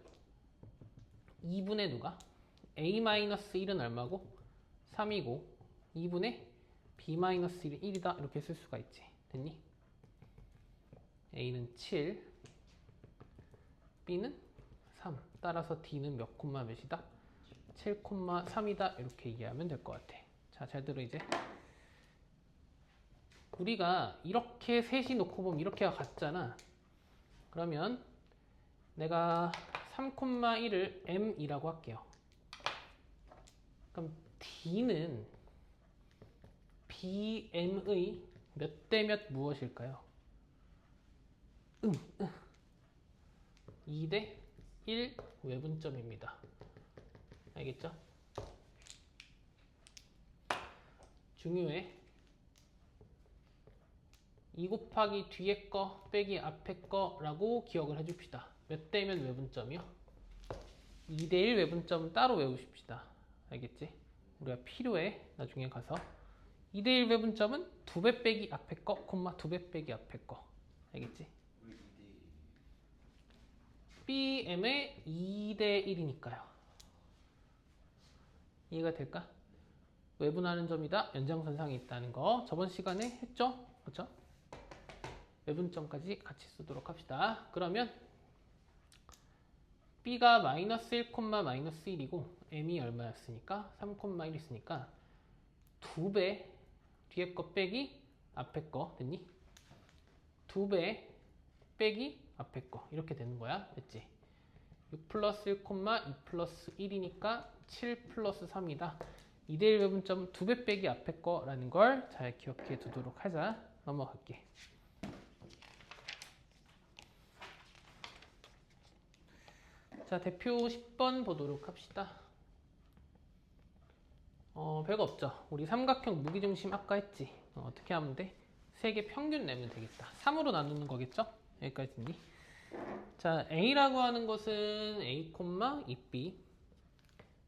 2분의 누가? A-1은 얼마고? 3이고 2분의 B-1은 1이다. 이렇게 쓸 수가 있지. 됐니? A는 7, B는 3. 따라서 D는 몇 콤마 몇이다? 7,3이다. 이렇게 이해하면 될 것 같아. 자, 잘 들어 이제. 우리가 이렇게 셋이 놓고 보면 이렇게가 같잖아. 그러면 내가 3,1을 M이라고 할게요. 그럼 D는 BM의 몇 대 몇 무엇일까요? 2대 1 외분점입니다. 알겠죠? 중요해. 2 곱하기 뒤에 거 빼기 앞에 거라고 기억을 해줍시다. 몇 대면 외분점이요? 2대 1 외분점은 따로 외우십시다. 알겠지? 우리가 필요해. 나중에 가서 2대 1 외분점은 2배 빼기 앞에 거, 2배 빼기 앞에 거. 알겠지? BM의 2대 1이니까요. 이해가 될까? 외분하는 점이다. 연장선상에 있다는 거 저번 시간에 했죠? 그렇죠? 외분점까지 같이 쓰도록 합시다. 그러면 B가 마이너스 1, 마이너스 1이고 M이 얼마였으니까? 3,1 있으니까 2배 뒤에 거 빼기 앞에 거 됐니? 2배 빼기 앞에 거 이렇게 되는 거야. 됐지? 6 플러스 1, 2 플러스 1이니까 7 플러스 3이다. 2대 1 외분점 2배 빼기 앞에 거라는 걸 잘 기억해 두도록 하자. 넘어갈게. 자, 대표 10번 보도록 합시다. 별거 없죠. 우리 삼각형 무기중심 아까 했지. 어떻게 하면 돼? 3개 평균 내면 되겠다. 3으로 나누는 거겠죠? 여기까지니. 자, A라고 하는 것은 A, 2B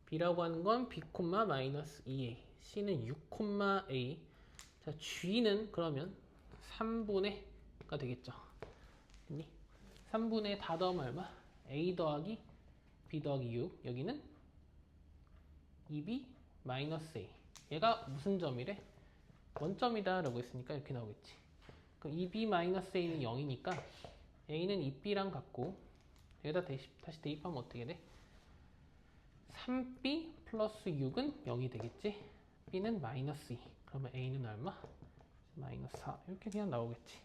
B라고 하는 건 B, 마이너스 2A C는 6,A 자, G는 그러면 3분의가 되겠죠. 됐니? 3분의 다 더하면 얼마? A 더하기 B 더하기 6 여기는 2B 마이너스 A 얘가 무슨 점이래? 원점이다 라고 했으니까 이렇게 나오겠지. 그럼 2B 마이너스 A는 0이니까 A는 2B랑 같고 여기다 다시 대입하면 어떻게 돼? 3B 플러스 6은 0이 되겠지? B는 마이너스 2 그러면 A는 얼마? 마이너스 4 이렇게 그냥 나오겠지.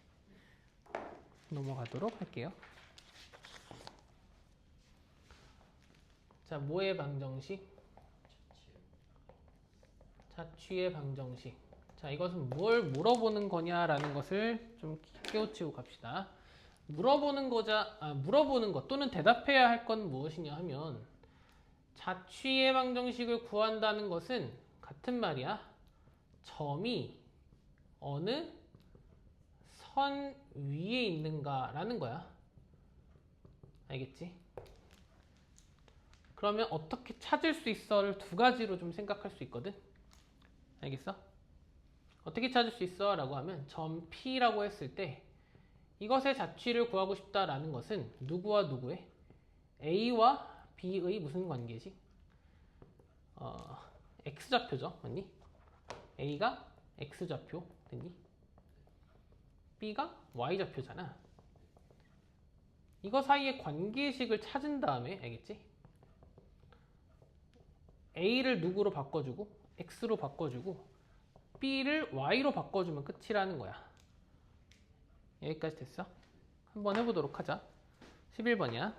넘어가도록 할게요. 자, 뭐의 방정식? 자취의 방정식. 자, 이것은 뭘 물어보는 거냐라는 것을 좀 깨우치고 갑시다. 물어보는 것 또는 대답해야 할 건 무엇이냐 하면 자취의 방정식을 구한다는 것은 같은 말이야. 점이 어느 선 위에 있는가라는 거야. 알겠지? 그러면 어떻게 찾을 수 있어를 두 가지로 좀 생각할 수 있거든. 알겠어? 어떻게 찾을 수 있어? 라고 하면 점 P라고 했을 때 이것의 자취를 구하고 싶다라는 것은 누구와 누구의? A와 B의 무슨 관계지? X좌표죠. 맞니? A가 X좌표 됐니? B가 Y좌표잖아. 이거 사이의 관계식을 찾은 다음에 알겠지? A를 누구로 바꿔주고 X로 바꿔주고 B를 Y로 바꿔주면 끝이라는 거야. 여기까지 됐어? 한번 해보도록 하자. 11번이야.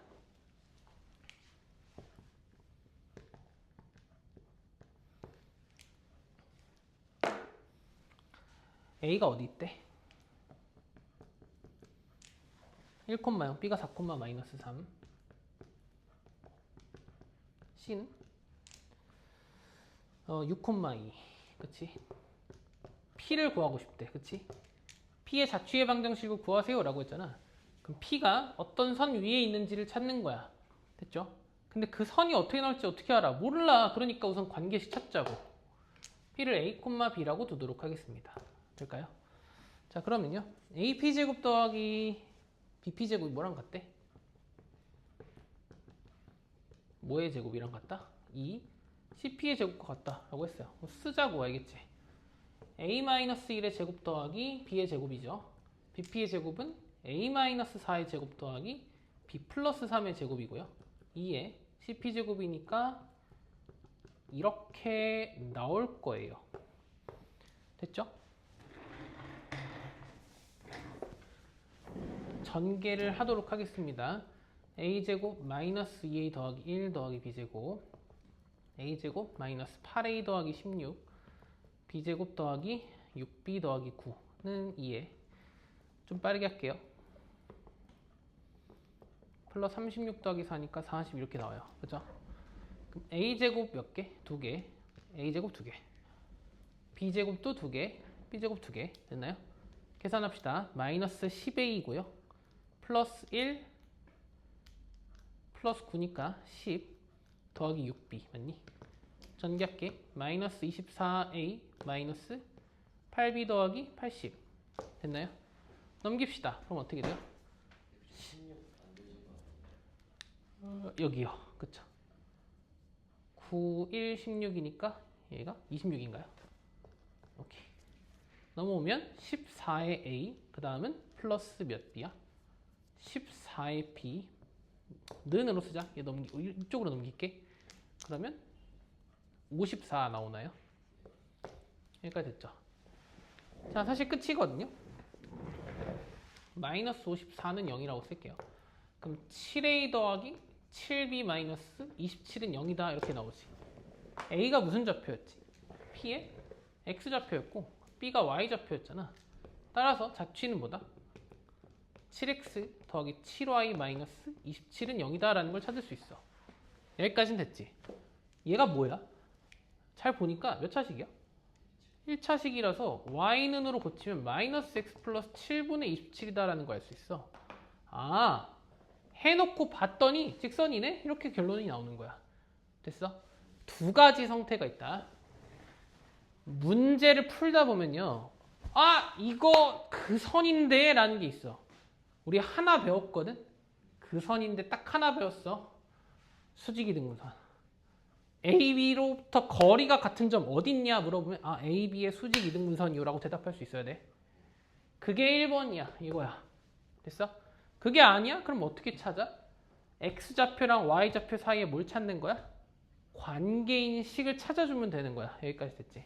A가 어디 있대? 1,0, B가 4, 마이너스 3. C는 6,2. 그치? P를 구하고 싶대. 그치? P의 자취의 방정식을 구하세요 라고 했잖아. 그럼 P가 어떤 선 위에 있는지를 찾는 거야. 됐죠? 근데 그 선이 어떻게 나올지 어떻게 알아? 몰라. 그러니까 우선 관계식 찾자고. P를 A, B라고 두도록 하겠습니다. 될까요? 자, 그러면요. AP제곱 더하기 BP제곱이 뭐랑 같대? 뭐의 제곱이랑 같다? 2. CP의 제곱과 같다 라고 했어요. 쓰자고. 알겠지? A-1의 제곱 더하기 B의 제곱이죠. BP의 제곱은 A-4의 제곱 더하기 B 플러스 3의 제곱이고요. 2에 CP 제곱이니까 이렇게 나올 거예요. 됐죠? 전개를 하도록 하겠습니다. A제곱 마이너스 2A 더하기 1 더하기 B제곱, A제곱 마이너스 8A 더하기 16, B제곱 더하기 6B 더하기 9는 2에 좀 빠르게 할게요. 플러스 36 더하기 4니까 40 이렇게 나와요. 그죠? 그럼 A제곱 몇 개? 2개. A제곱 2개. B제곱도 2개. B제곱 2개. 됐나요? 계산합시다. 마이너스 10A이고요. 플러스 1 플러스 9니까 10 더하기 6B 맞니? 전개할게. 마이너스 24A 마이너스 8B 더하기 80 됐나요? 넘깁시다. 그럼 어떻게 돼요? 16 안 되지만 여기요. 그쵸? 9, 1, 16이니까 얘가 26인가요? 오케이. 넘어오면 14의 A 그 다음은 플러스 몇 B야? 14의 B 는으로 쓰자. 얘 이쪽으로 넘길게. 그러면 54 나오나요? 여기까지 됐죠? 자, 사실 끝이거든요. 마이너스 54는 0이라고 쓸게요. 그럼 7A 더하기 7B 마이너스 27은 0이다 이렇게 나오지. A가 무슨 좌표였지? P의 X좌표였고 B가 Y좌표였잖아. 따라서 자취는 뭐다? 7X 더하기 7Y 마이너스 27은 0이다 라는 걸 찾을 수 있어. 여기까지는 됐지. 얘가 뭐야? 잘 보니까 몇 차식이야? 1차식이라서 Y는으로 고치면 마이너스 X 플러스 7분의 27이다 라는 걸 알 수 있어. 아, 해놓고 봤더니 직선이네? 이렇게 결론이 나오는 거야. 됐어? 두 가지 형태가 있다. 문제를 풀다 보면요. 아, 이거 그 선인데 라는 게 있어. 우리 하나 배웠거든? 그 선인데 딱 하나 배웠어. 수직이등분선. AB로부터 거리가 같은 점 어디 있냐 물어보면 아, AB의 수직이등분선이요 라고 대답할 수 있어야 돼. 그게 1번이야. 이거야. 됐어? 그게 아니야? 그럼 어떻게 찾아? X좌표랑 Y좌표 사이에 뭘 찾는 거야? 관계인 식을 찾아주면 되는 거야. 여기까지 됐지?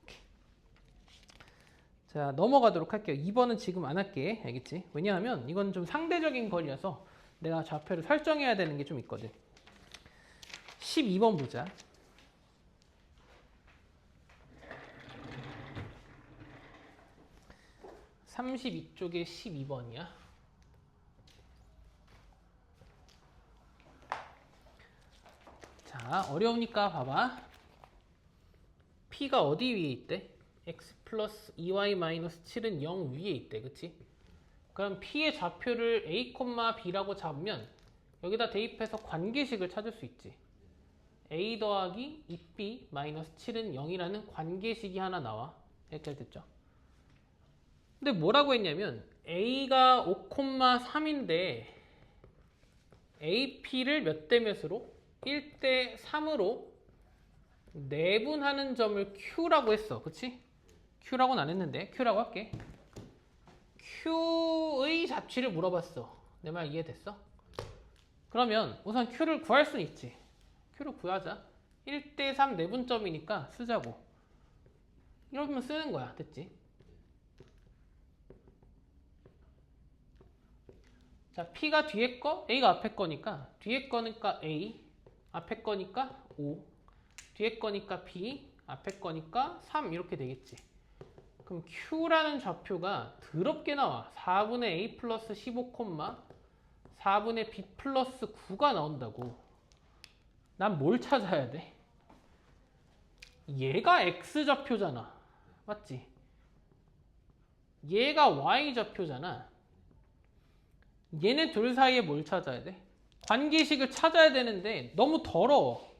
오케이. 자, 넘어가도록 할게요. 2번은 지금 안 할게. 알겠지? 왜냐하면 이건 좀 상대적인 거리라서 내가 좌표를 설정해야 되는 게 좀 있거든. 12번 보자. (32쪽에) 12번이야. 자, 어려우니까 봐봐. P가 어디 위에 있대? x 플러스 2y 마이너스 7은 0 위에 있대. 그치? 그럼 P의 좌표를 A, B라고 잡으면 여기다 대입해서 관계식을 찾을 수 있지. A 더하기 2B 마이너스 7은 0이라는 관계식이 하나 나와. 여기까지 됐죠? 근데 뭐라고 했냐면 A가 5,3인데 AP를 몇 대 몇으로? 1대 3으로 내분하는 점을 Q라고 했어. 그치? Q라고는 안 했는데 Q라고 할게. Q의 잡취를 물어봤어. 내 말 이해됐어? 그러면 우선 Q를 구할 수는 있지. Q를 구하자. 1대 3 내분점이니까 쓰자고. 이러면 쓰는 거야. 됐지? 자, P가 뒤에 거, A가 앞에 거니까 뒤에 거니까 A, 앞에 거니까 5, 뒤에 거니까 B, 앞에 거니까 3 이렇게 되겠지. 그럼 Q라는 좌표가 더럽게 나와. 4분의 A 플러스 15, 4분의 B 플러스 9가 나온다고. 난 뭘 찾아야 돼? 얘가 X좌표잖아. 맞지? 얘가 Y좌표잖아. 얘네 둘 사이에 뭘 찾아야 돼? 관계식을 찾아야 되는데 너무 더러워.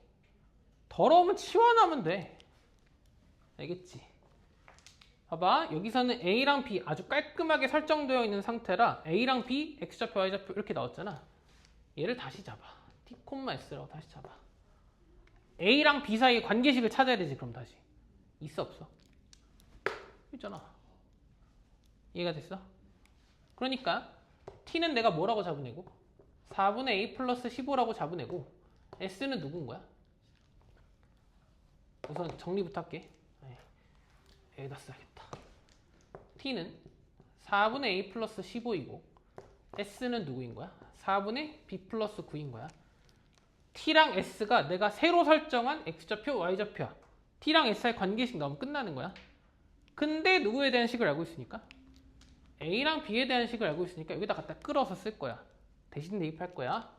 더러우면 치워나면 돼. 알겠지? 봐봐. 여기서는 A랑 B 아주 깔끔하게 설정되어 있는 상태라 A랑 B, X좌표, Y좌표 이렇게 나왔잖아. 얘를 다시 잡아. T, S라고 다시 잡아. A랑 B 사이의 관계식을 찾아야 되지. 그럼 다시. 있어 없어? 있잖아. 이해가 됐어? 그러니까 T는 내가 뭐라고 잡아내고 4분의 A 플러스 15라고 잡아내고 S는 누군 거야? 우선 정리부터 할게. 여기다 써야겠다. T는 4분의 A 플러스 15이고 S는 누구인 거야? 4분의 B 플러스 9인 거야. T랑 S가 내가 새로 설정한 X좌표, Y좌표야. T랑 S의 관계식 나오면 끝나는 거야. 근데 누구에 대한 식을 알고 있으니까? A랑 B에 대한 식을 알고 있으니까 여기다 갖다 끌어서 쓸 거야. 대신 대입할 거야.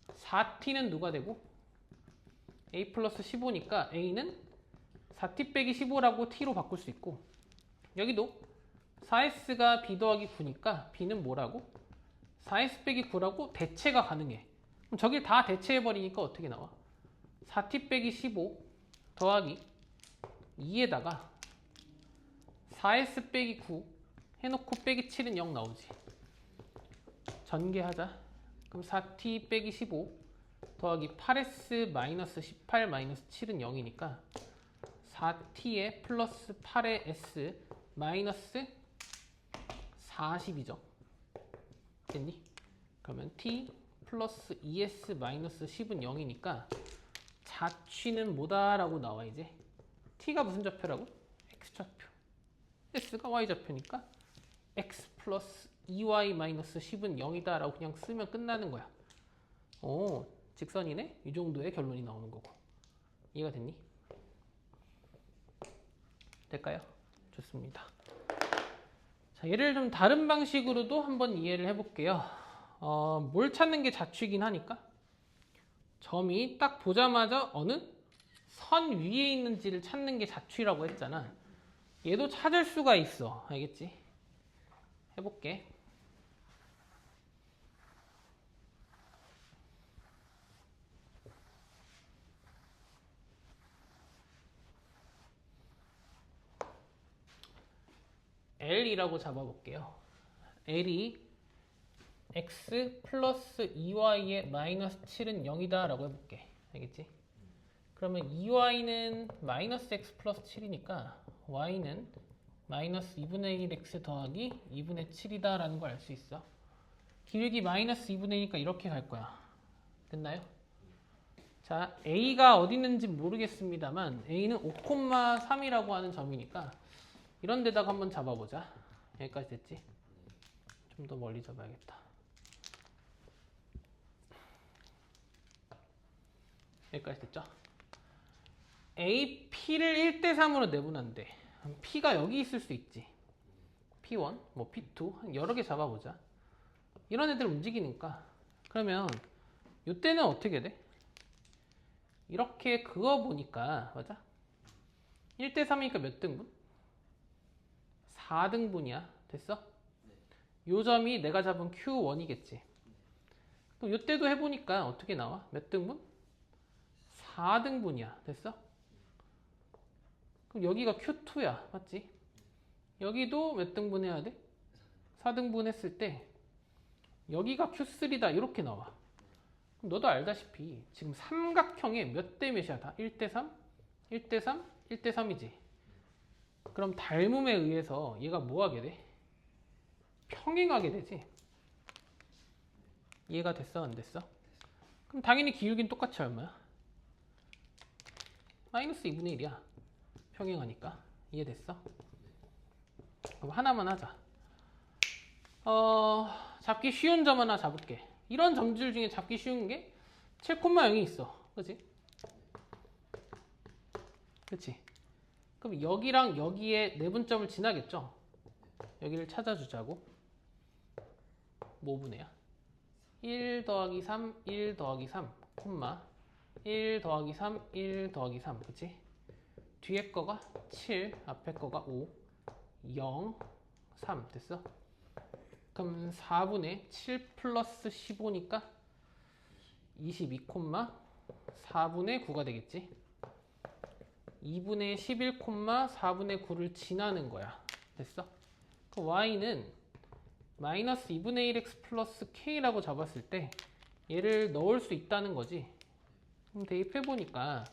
4T는 누가 되고? A 플러스 15니까 A는 4T 빼기 15라고 T로 바꿀 수 있고 여기도 4S가 B 더하기 9니까 B는 뭐라고? 4S 빼기 9라고 대체가 가능해. 그럼 저길 다 대체해버리니까 어떻게 나와? 4T 빼기 15 더하기 2에다가 4S 빼기 9 해놓고 빼기 7은 0 나오지. 전개하자. 그럼 4T 빼기 15 더하기 8S 마이너스 18 마이너스 7은 0이니까 4T에 플러스 8의 S 마이너스 40이죠. 됐니? 그러면 T 플러스 2S 마이너스 10은 0이니까 자취는 뭐다? 라고 나와 이제. T가 무슨 좌표라고? X좌표. S가 Y좌표니까 X 플러스 2Y 마이너스 10은 0이다 라고 그냥 쓰면 끝나는 거야. 오, 직선이네? 이 정도의 결론이 나오는 거고. 이해가 됐니? 될까요? 좋습니다. 자, 얘를 좀 다른 방식으로도 한번 이해를 해볼게요. 뭘 찾는 게 자취이긴 하니까 점이 딱 보자마자 어느 선 위에 있는지를 찾는 게 자취라고 했잖아. 얘도 찾을 수가 있어. 알겠지? 해볼게. L이라고 잡아볼게요. L이 x 플러스 2y의 마이너스 7은 0이다 라고 해볼게. 알겠지? 그러면 2y는 마이너스 x 플러스 7이니까 y는 마이너스 2분의 1x 더하기 2분의 7이다 라는 걸 알 수 있어. 기울기 마이너스 2분의 1이니까 이렇게 갈 거야. 됐나요? 자, a가 어디 있는지 모르겠습니다만 a는 5,3이라고 하는 점이니까 이런 데다가 한번 잡아보자. 여기까지 됐지? 좀 더 멀리 잡아야겠다. 여기까지 됐죠? A, P를 1대3으로 내분한대. P가 여기 있을 수 있지. P1, 뭐 P2 여러 개 잡아보자. 이런 애들 움직이니까 그러면 이때는 어떻게 돼? 이렇게 그어보니까 맞아? 1대3이니까 몇 등분? 4등분이야. 됐어? 요 점이 내가 잡은 Q1이겠지. 그럼 요때도 해보니까 어떻게 나와? 몇 등분? 4등분이야. 됐어? 그럼 여기가 Q2야. 맞지? 여기도 몇 등분 해야 돼? 4등분 했을 때 여기가 Q3다. 이렇게 나와. 그럼 너도 알다시피 지금 삼각형의 몇 대 몇이야? 다 1대3? 1대3? 1대3이지. 그럼 닮음에 의해서 얘가 뭐 하게 돼? 평행하게 되지. 이해가 됐어? 안 됐어? 그럼 당연히 기울기는 똑같이 얼마야? 마이너스 2분의 1이야. 평행하니까. 이해됐어? 그럼 하나만 하자. 잡기 쉬운 점 하나 잡을게. 이런 점들 중에 잡기 쉬운 게 7,0이 있어. 그치? 그치? 그럼 여기랑 여기에 내분점을 지나겠죠? 여기를 찾아주자고. 뭐 분해야? 1 더하기 3, 1 더하기 3, 콤마 1 더하기 3, 1 더하기 3, 그치? 뒤에 거가 7, 앞에 거가 5, 0, 3 됐어? 그럼 4분의 7 플러스 15니까 22, 4분의 9가 되겠지? 2분의 11, 4분의 9를 지나는 거야. 됐어? 그 y는 마이너스 2분의 1x 플러스 k라고 잡았을 때 얘를 넣을 수 있다는 거지. 그럼 대입해보니까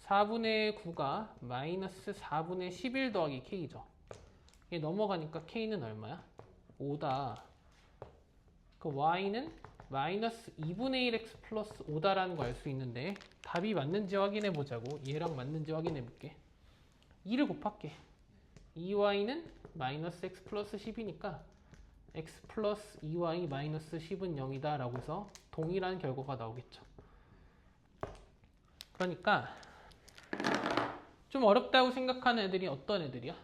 4분의 9가 마이너스 4분의 11 더하기 k죠. 얘 넘어가니까 k는 얼마야? 5다. 그 y는 마이너스 2분의 1x 플러스 5다라는 거 알 수 있는데 답이 맞는지 확인해 보자고. 얘랑 맞는지 확인해 볼게. 2를 곱할게. 2y는 마이너스 x 플러스 10이니까 x 플러스 2y 마이너스 10은 0이다 라고 해서 동일한 결과가 나오겠죠. 그러니까 좀 어렵다고 생각하는 애들이 어떤 애들이야?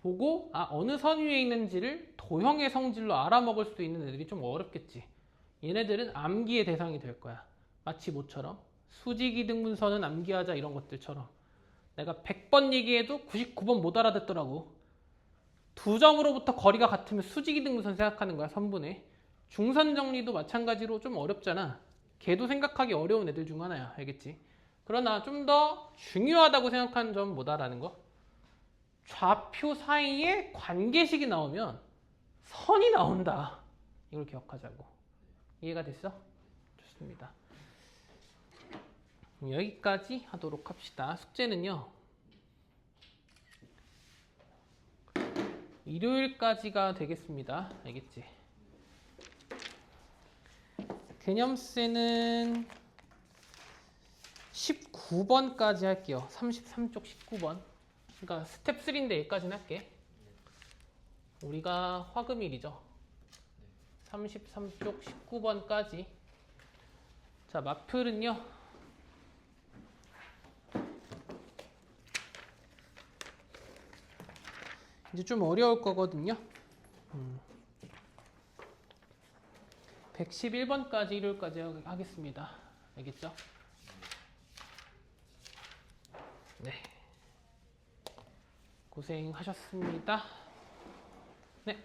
보고 어느 선 위에 있는지를 도형의 성질로 알아먹을 수 있는 애들이 좀 어렵겠지. 얘네들은 암기의 대상이 될 거야. 마치 뭐처럼? 수직이등분선은 암기하자 이런 것들처럼. 내가 100번 얘기해도 99번 못 알아듣더라고. 두 점으로부터 거리가 같으면 수직이등분선 생각하는 거야. 선분의. 중선 정리도 마찬가지로 좀 어렵잖아. 걔도 생각하기 어려운 애들 중 하나야. 알겠지? 그러나 좀 더 중요하다고 생각하는 점 뭐다라는 거? 좌표 사이에 관계식이 나오면 선이 나온다. 이걸 기억하자고. 이해가 됐어? 좋습니다. 여기까지 하도록 합시다. 숙제는요. 일요일까지가 되겠습니다. 알겠지? 개념세는 19번까지 할게요. 33쪽 19번. 그러니까 스텝 3인데 여기까지는 할게. 우리가 화금일이죠. 33쪽 19번까지. 자, 마플은요. 이제 좀 어려울 거거든요. 111번까지 일요일까지 하겠습니다. 알겠죠? 네. 고생하셨습니다. 네.